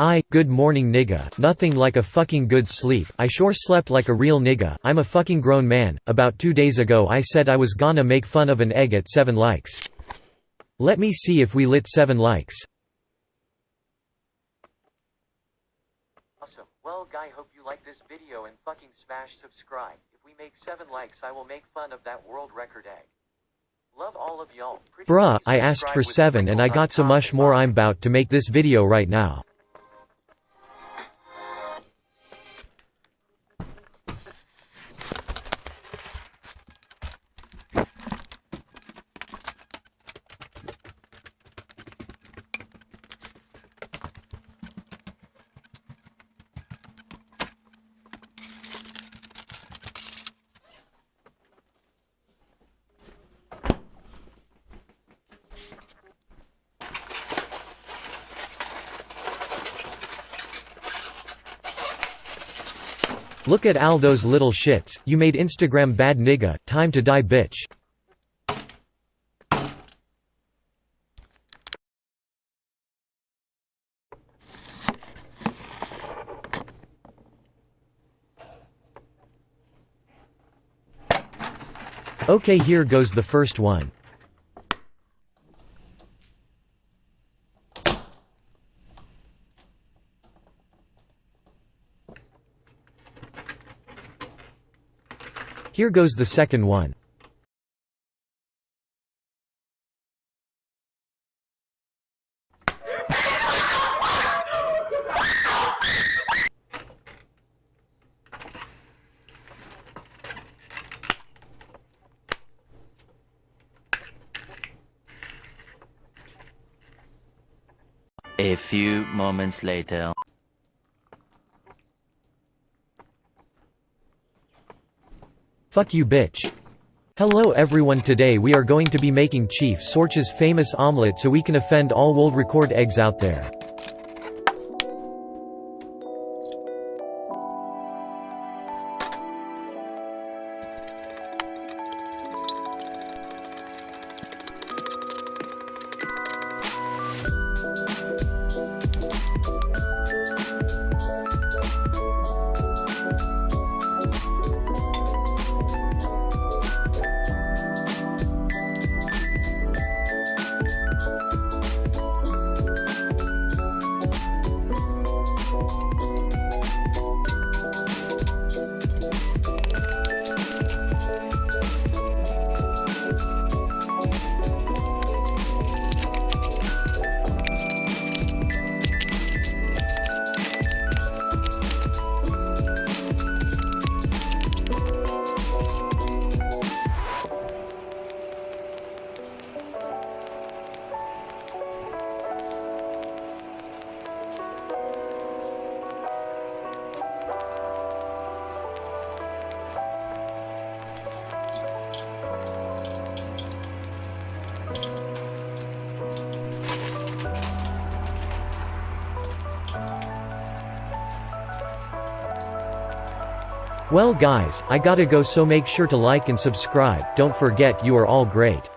Good morning nigga, nothing like a fucking good sleep, I sure slept like a real nigga, I'm a fucking grown man, about 2 days ago I said I was gonna make fun of an egg at 7 likes. Let me see if we lit 7 likes. Awesome, well guy, hope you like this video and fucking smash subscribe. If we make 7 likes I will make fun of that world record egg. Love all of y'all. Bruh, I asked for 7 and I got so much more. I'm about to make this video right now. Look at all those little shits, you made Instagram bad nigga, time to die bitch. Okay, here goes the first one. Here goes the second one. A few moments later. Fuck you bitch. Hello everyone, today we are going to be making Chief Sourche's famous omelette so we can offend all world record eggs out there. Well guys, I gotta go, so make sure to like and subscribe, don't forget you are all great.